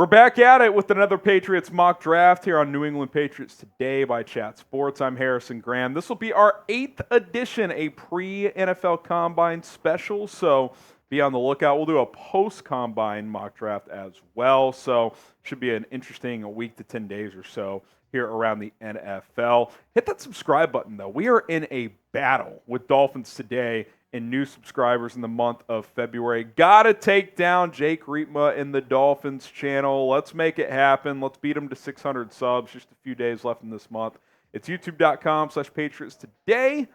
We're back at it with another Patriots mock draft here on New England Patriots Today by Chat Sports. I'm Harrison Graham. This will be our 8th edition, a pre-NFL Combine special, so be on the lookout. We'll do a post-Combine mock draft as well, so should be an interesting week to 10 days or so here around the NFL. Hit that subscribe button, though. We are in a battle with Dolphins Today and new subscribers in the month of February. Gotta take down Jake Riepma in the Dolphins channel. Let's make it happen. Let's beat him to 600 subs. Just a few days left in this month. It's youtube.com/Patriots Today.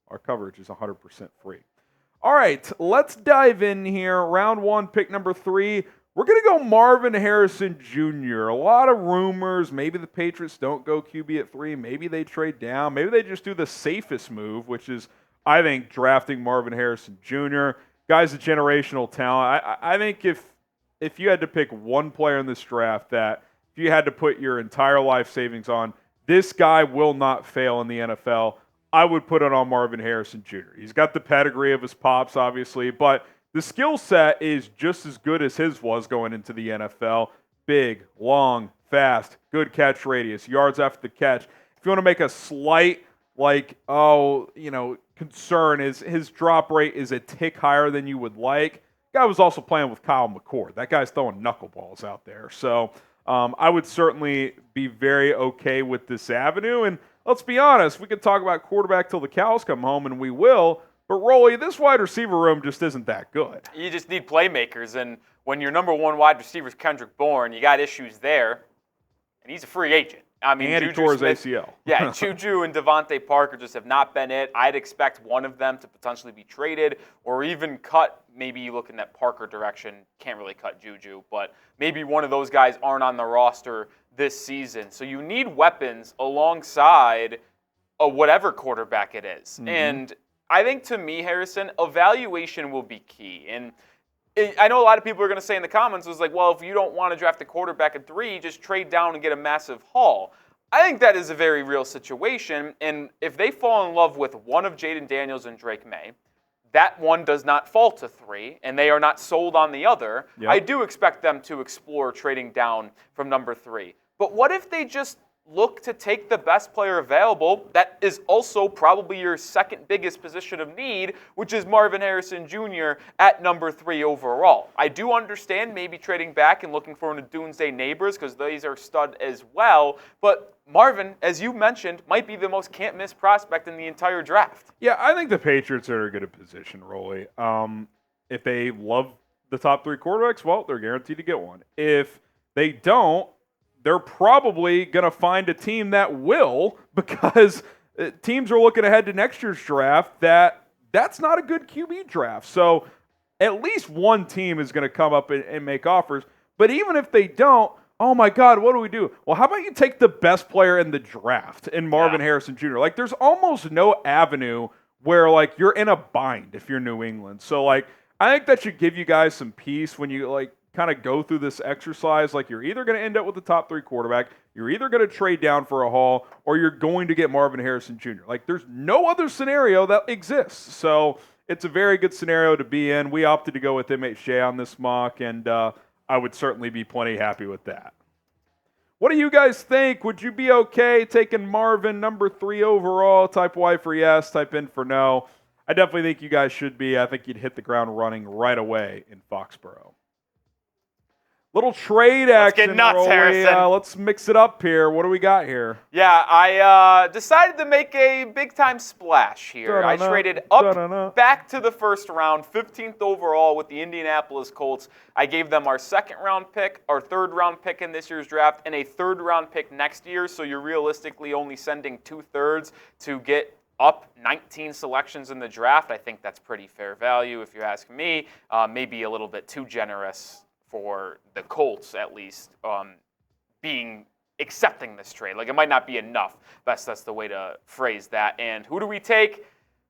Our coverage is 100% free. All right, let's dive in here. Round 1, pick number 3. We're going to go Marvin Harrison Jr. A lot of rumors. Maybe the Patriots don't go QB at 3. Maybe they trade down. Maybe they just do the safest move, which is, I think, drafting Marvin Harrison Jr. Guy's a generational talent. I think if you had to pick one player in this draft that if you had to put your entire life savings on, this guy will not fail in the NFL, I would put it on Marvin Harrison Jr. He's got the pedigree of his pops, obviously, but the skill set is just as good as his was going into the NFL. Big, long, fast, good catch radius, yards after the catch. If you want to make a slight, concern is his drop rate is a tick higher than you would like. Guy was also playing with Kyle McCord. That guy's throwing knuckleballs out there. So I would certainly be very okay with this avenue. And let's be honest, we could talk about quarterback till the cows come home, and we will. But, Rolly, this wide receiver room just isn't that good. You just need playmakers. And when your number one wide receiver is Kendrick Bourne, you got issues there. And he's a free agent. I mean, and he tore his ACL. Yeah, Juju and Devontae Parker just have not been it. I'd expect one of them to potentially be traded or even cut. Maybe you look in that Parker direction. Can't really cut Juju, but maybe one of those guys aren't on the roster this season. So you need weapons alongside whatever quarterback it is. Mm-hmm. And I think, to me, Harrison, evaluation will be key. And I know a lot of people are going to say in the comments, was like, well, if you don't want to draft a quarterback at 3, just trade down and get a massive haul. I think that is a very real situation. And if they fall in love with one of Jayden Daniels and Drake Maye, that one does not fall to 3, and they are not sold on the other. Yep. I do expect them to explore trading down from number 3. But what if they just look to take the best player available that is also probably your second biggest position of need, which is Marvin Harrison Jr. at number 3 overall. I do understand maybe trading back and looking for a Doomsday Neighbors because these are stud as well, but Marvin, as you mentioned, might be the most can't-miss prospect in the entire draft. Yeah, I think the Patriots are in a good position, Rolly. If they love the top 3 quarterbacks, well, they're guaranteed to get one. If they don't, they're probably going to find a team that will, because teams are looking ahead to next year's draft that's not a good QB draft. So at least one team is going to come up and make offers. But even if they don't, oh my God, what do we do? Well, how about you take the best player in the draft in Marvin Harrison Jr.? Like, there's almost no avenue where, like, you're in a bind if you're New England. So, like, I think that should give you guys some peace when you, like, kind of go through this exercise. Like, you're either going to end up with the top 3 quarterback, you're either going to trade down for a haul, or you're going to get Marvin Harrison Jr. Like, there's no other scenario that exists. So it's a very good scenario to be in. We opted to go with MHJ on this mock, and I would certainly be plenty happy with that. What do you guys think? Would you be okay taking Marvin number 3 overall? Type Y for yes, type in for no. I definitely think you guys should be. I think you'd hit the ground running right away in Foxborough. Little trade action. Let's get nuts, Harrison. Let's mix it up here. What do we got here? Yeah, I decided to make a big-time splash here. I traded up back to the first round, 15th overall with the Indianapolis Colts. I gave them our second-round pick, our third-round pick in this year's draft, and a third-round pick next year, so you're realistically only sending 2/3 to get up 19 selections in the draft. I think that's pretty fair value if you ask me. Maybe a little bit too generous for the Colts, at least, accepting this trade. Like, it might not be enough. That's the way to phrase that. And who do we take?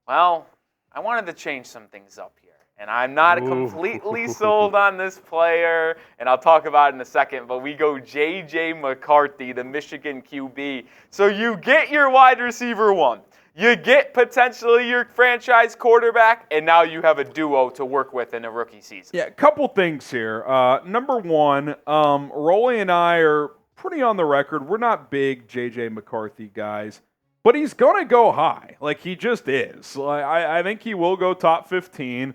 Well, I wanted to change some things up here. And I'm not completely sold on this player, and I'll talk about it in a second, but we go JJ McCarthy, the Michigan QB. So you get your wide receiver 1. You get potentially your franchise quarterback, and now you have a duo to work with in a rookie season. Yeah, a couple things here. Number one, Rolly and I are pretty on the record. We're not big JJ McCarthy guys, but he's going to go high. Like, he just is. I think he will go top 15.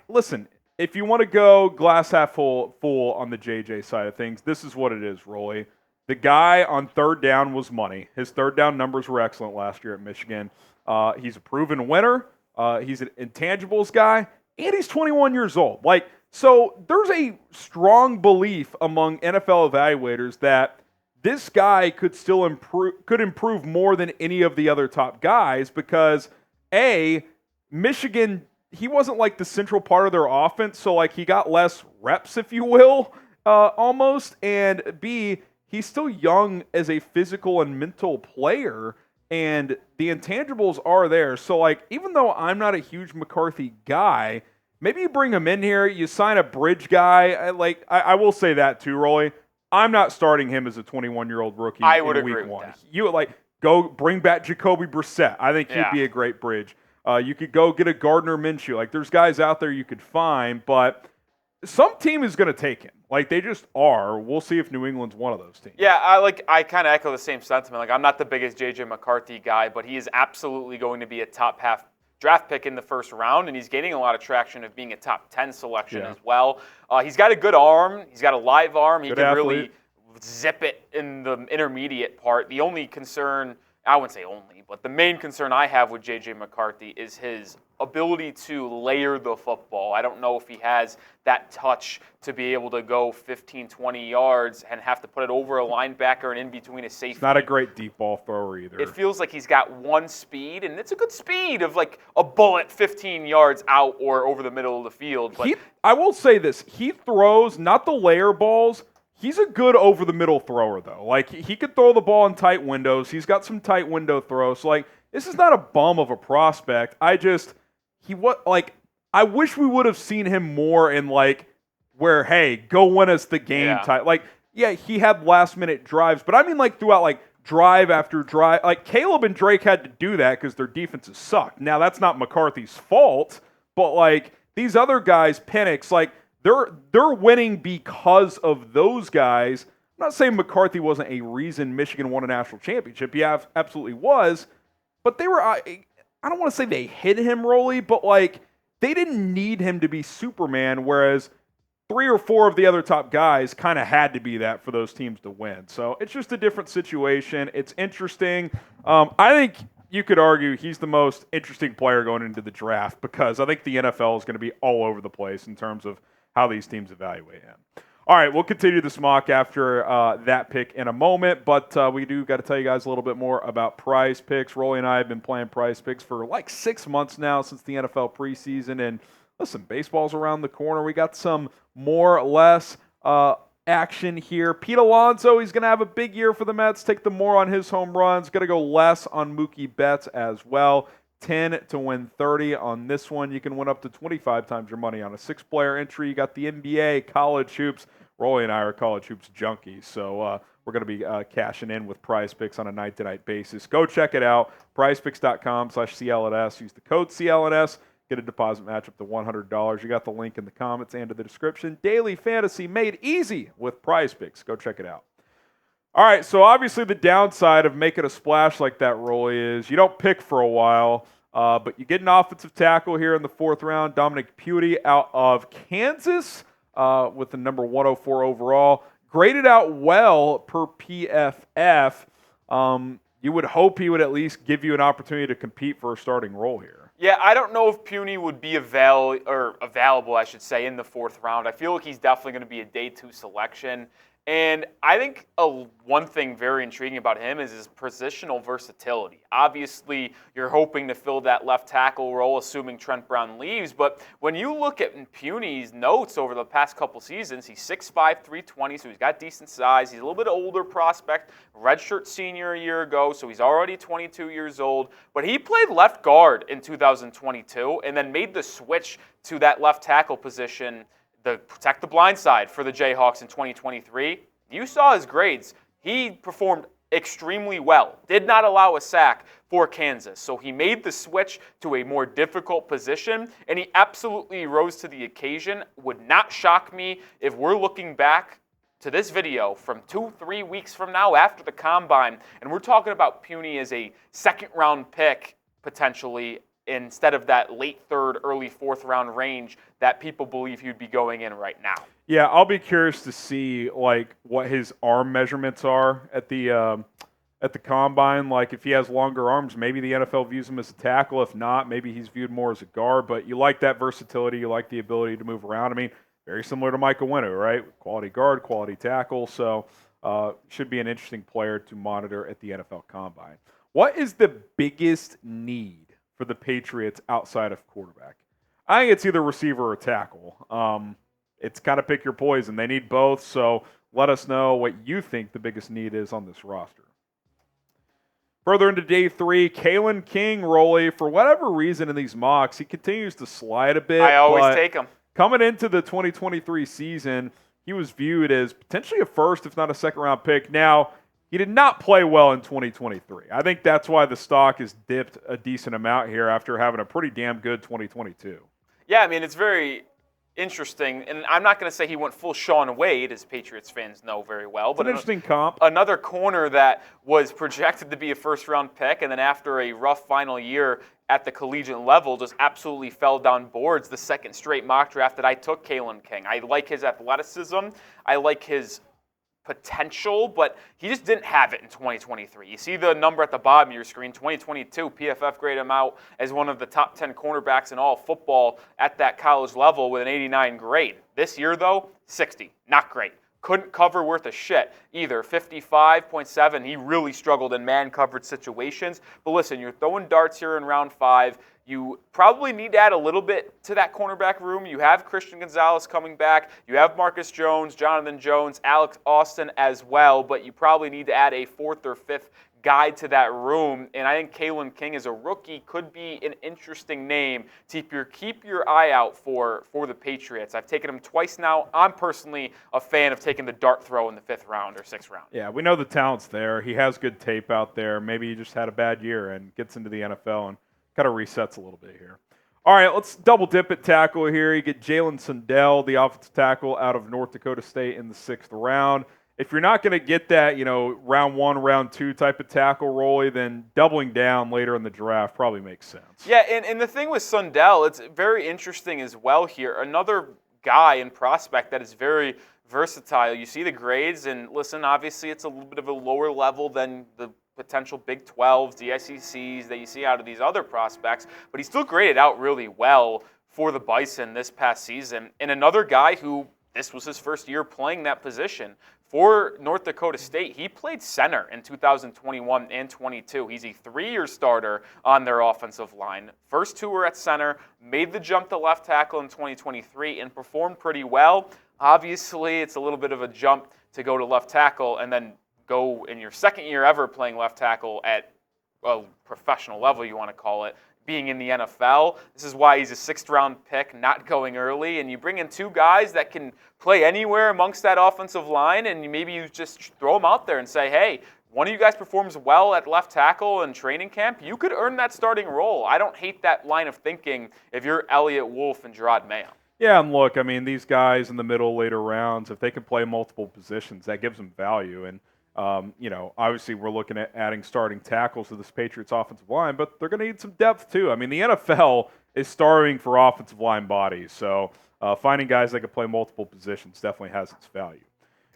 Listen, if you want to go glass half full on the JJ side of things, this is what it is, Rolly. The guy on third down was money. His third down numbers were excellent last year at Michigan. He's a proven winner. He's an intangibles guy, and he's 21 years old. So there's a strong belief among NFL evaluators that this guy could still improve more than any of the other top guys because, A, Michigan, he wasn't like the central part of their offense, so he got less reps, if you will, almost, and B, he's still young as a physical and mental player, and the intangibles are there. So, even though I'm not a huge McCarthy guy, maybe you bring him in here, you sign a bridge guy. I will say that too, Roy. I'm not starting him as a 21-year-old rookie I would in agree week with one. that. You go bring back Jacoby Brissett. I think he'd be a great bridge. You could go get a Gardner Minshew. There's guys out there you could find, but some team is going to take him. They just are. We'll see if New England's one of those teams. Yeah, I kind of echo the same sentiment. I'm not the biggest JJ McCarthy guy, but he is absolutely going to be a top half draft pick in the first round, and he's gaining a lot of traction of being a top 10 selection as well. He's got a good arm. He's got a live arm. He can really zip it in the intermediate part. The only concern, I wouldn't say only, but the main concern I have with JJ McCarthy is his ability to layer the football. I don't know if he has that touch to be able to go 15, 20 yards and have to put it over a linebacker and in between a safety. He's not a great deep ball thrower either. It feels like he's got one speed, and it's a good speed of a bullet 15 yards out or over the middle of the field. But I will say this. He throws, not the layer balls. He's a good over-the-middle thrower, though. He could throw the ball in tight windows. He's got some tight window throws. This is not a bum of a prospect. I wish we would have seen him more in, where, hey, go win us the game type. He had last-minute drives, but I mean, throughout, drive after drive. Caleb and Drake had to do that because their defenses sucked. Now, that's not McCarthy's fault, but, these other guys, Penix, they're winning because of those guys. I'm not saying McCarthy wasn't a reason Michigan won a national championship. He absolutely was. But they were, I don't want to say they hid him, Rolly, but they didn't need him to be Superman, whereas 3 or 4 of the other top guys kind of had to be that for those teams to win. So it's just a different situation. It's interesting. I think you could argue he's the most interesting player going into the draft because I think the NFL is going to be all over the place in terms of how these teams evaluate him. All right, we'll continue this mock after that pick in a moment, but we do got to tell you guys a little bit more about PrizePicks. Rolly and I have been playing PrizePicks for 6 months now since the NFL preseason, and listen, baseball's around the corner. We got some more or less action here. Pete Alonso, he's going to have a big year for the Mets. Take the more on his home runs. Going to go less on Mookie Betts as well. 10 to win 30 on this one. You can win up to 25 times your money on a 6-player entry. You got the NBA, college hoops. Rolly and I are college hoops junkies, so we're going to be cashing in with PrizePicks on a night-to-night basis. Go check it out, prizepicks.com/CLNS. Use the code CLNS. Get a deposit match up to $100. You got the link in the comments and in the description. Daily fantasy made easy with PrizePicks. Go check it out. All right, so obviously the downside of making a splash like that, Rolly, is you don't pick for a while, but you get an offensive tackle here in the 4th round, Dominick Puni out of Kansas with the number 104 overall. Graded out well per PFF. You would hope he would at least give you an opportunity to compete for a starting role here. Yeah, I don't know if Puni would be available, I should say, in the 4th round. I feel like he's definitely going to be a day 2 selection. And I think one thing very intriguing about him is his positional versatility. Obviously, you're hoping to fill that left tackle role, assuming Trent Brown leaves. But when you look at Puni's notes over the past couple seasons, he's 6'5", 320, so he's got decent size. He's a little bit older prospect, redshirt senior a year ago, so he's already 22 years old. But he played left guard in 2022 and then made the switch to that left tackle position, the protect the blind side for the Jayhawks in 2023. You saw his grades. He performed extremely well. Did not allow a sack for Kansas. So he made the switch to a more difficult position, and he absolutely rose to the occasion. Would not shock me if we're looking back to this video from 2-3 weeks from now after the Combine, and we're talking about Puni as a second-round pick potentially instead of that late third, early fourth round range that people believe he'd be going in right now. Yeah, I'll be curious to see like what his arm measurements are at the Combine. Like if he has longer arms, maybe the NFL views him as a tackle. If not, maybe he's viewed more as a guard. But you like that versatility. You like the ability to move around. I mean, very similar to Micah Winnu, right? Quality guard, quality tackle. So should be an interesting player to monitor at the NFL Combine. What is the biggest need for the Patriots outside of quarterback? I think it's either receiver or tackle. It's kind of pick your poison. They need both, so let us know what you think the biggest need is on this roster. Further into day 3, Kalen King, Rolly, for whatever reason in these mocks, he continues to slide a bit. I always take him. Coming into the 2023 season, he was viewed as potentially a first, if not a second-round pick. Now, he did not play well in 2023. I think that's why the stock has dipped a decent amount here after having a pretty damn good 2022. Yeah, I mean, it's very interesting, and I'm not going to say he went full Sean Wade, as Patriots fans know very well. But an interesting comp. Another corner that was projected to be a first-round pick, and then after a rough final year at the collegiate level, just absolutely fell down boards. The second straight mock draft that I took, Kalen King. I like his athleticism. I like his potential, but he just didn't have it in 2023. You see the number at the bottom of your screen, 2022, PFF graded him out as one of the top 10 cornerbacks in all of football at that college level with an 89 grade. This year, though, 60. Not great. Couldn't cover worth a shit either. 55.7. He really struggled in man-covered situations. But listen, you're throwing darts here in round 5. You probably need to add a little bit to that cornerback room. You have Christian Gonzalez coming back. You have Marcus Jones, Jonathan Jones, Alex Austin as well. But you probably need to add a 4th or 5th guy to that room. And I think Kalen King as a rookie could be an interesting name to keep your eye out for the Patriots. I've taken him twice now. I'm personally a fan of taking the dart throw in the 5th round or 6th round. Yeah, we know the talent's there. He has good tape out there. Maybe he just had a bad year and gets into the NFL and kind of resets a little bit here. All right, let's double dip at tackle here. You get Jayden Sundell, the offensive tackle out of North Dakota State in the 6th round. If you're not going to get that, round 1, round 2 type of tackle, Rolly, then doubling down later in the draft probably makes sense. Yeah, and the thing with Sundell, it's very interesting as well here. Another guy and prospect that is very versatile. You see the grades, and listen, obviously it's a little bit of a lower level than the potential Big 12s, the SECs that you see out of these other prospects, but he still graded out really well for the Bison this past season. And another guy who this was his first year playing that position for North Dakota State. He played center in 2021 and 22. He's a 3-year starter on their offensive line. First 2 were at center, made the jump to left tackle in 2023 and performed pretty well. Obviously, it's a little bit of a jump to go to left tackle and then go in your 2nd year ever playing left tackle at a professional level, you want to call it, being in the NFL. This is why he's a 6th round pick, not going early. And you bring in 2 guys that can play anywhere amongst that offensive line, and maybe you just throw them out there and say, hey, one of you guys performs well at left tackle in training camp, you could earn that starting role. I don't hate that line of thinking if you're Eliot Wolf and Jerod Mayo. Yeah, and look, I mean, these guys in the middle, later rounds, if they can play multiple positions, that gives them value. And obviously we're looking at adding starting tackles to this Patriots offensive line, but they're going to need some depth too. I mean, the NFL is starving for offensive line bodies, so finding guys that can play multiple positions definitely has its value.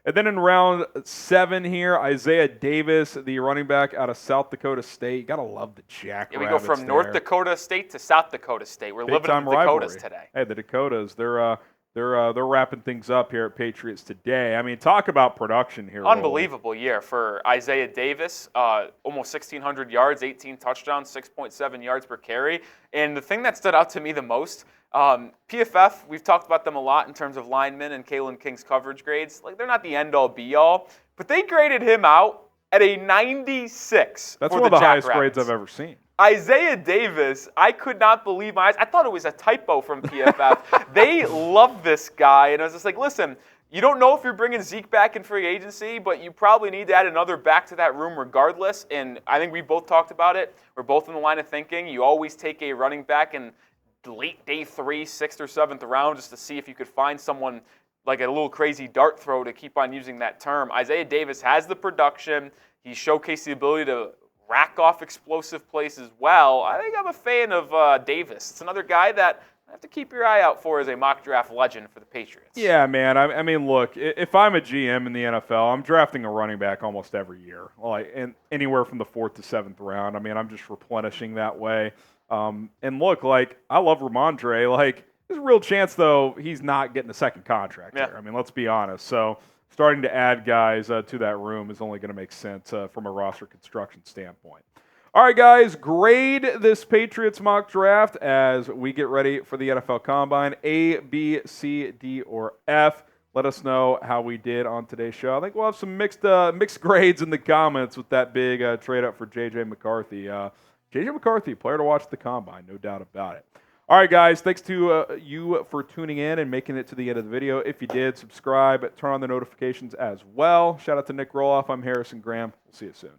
And then in round 7 here, Isaiah Davis, the running back out of South Dakota State. You got to love the Jackrabbits. Yeah, we go from North Dakota State to South Dakota State. We're living in the Dakotas today. Hey, the Dakotas, they're wrapping things up here at Patriots today. I mean, talk about production here. Unbelievable year for Isaiah Davis. Almost 1,600 yards, 18 touchdowns, 6.7 yards per carry. And the thing that stood out to me the most, PFF, we've talked about them a lot in terms of linemen and Kalen King's coverage grades. Like, they're not the end-all, be-all, but they graded him out at a 96. That's one of the highest grades I've ever seen. Isaiah Davis, I could not believe my eyes. I thought it was a typo from PFF. They love this guy, and I was just like, listen, You don't know if you're bringing Zeke back in free agency, but you probably need to add another back to that room regardless. And I think we both talked about it. We're both in the line of thinking. You always take a running back in late day 3, 6th or 7th round just to see if you could find someone like a little crazy dart throw, to keep on using that term. Isaiah Davis has the production. He's showcased the ability to rack off explosive plays as well. I think I'm a fan of Davis. It's another guy that I have to keep your eye out for as a mock draft legend for the Patriots. Yeah, man. I mean, look, if I'm a GM in the NFL, I'm drafting a running back almost every year, and anywhere from the 4th to 7th round. I mean, I'm just replenishing that way. And look, I love Ramondre. There's a real chance, though, he's not getting a second contract here. I mean, let's be honest. So starting to add guys to that room is only going to make sense from a roster construction standpoint. All right, guys, grade this Patriots mock draft as we get ready for the NFL Combine. A, B, C, D, or F. Let us know how we did on today's show. I think we'll have some mixed grades in the comments with that big trade up for JJ McCarthy. JJ McCarthy, player to watch at the Combine, no doubt about it. All right, guys, thanks to you for tuning in and making it to the end of the video. If you did, subscribe, turn on the notifications as well. Shout out to Nick Rohloff. I'm Harrison Graham. We'll see you soon.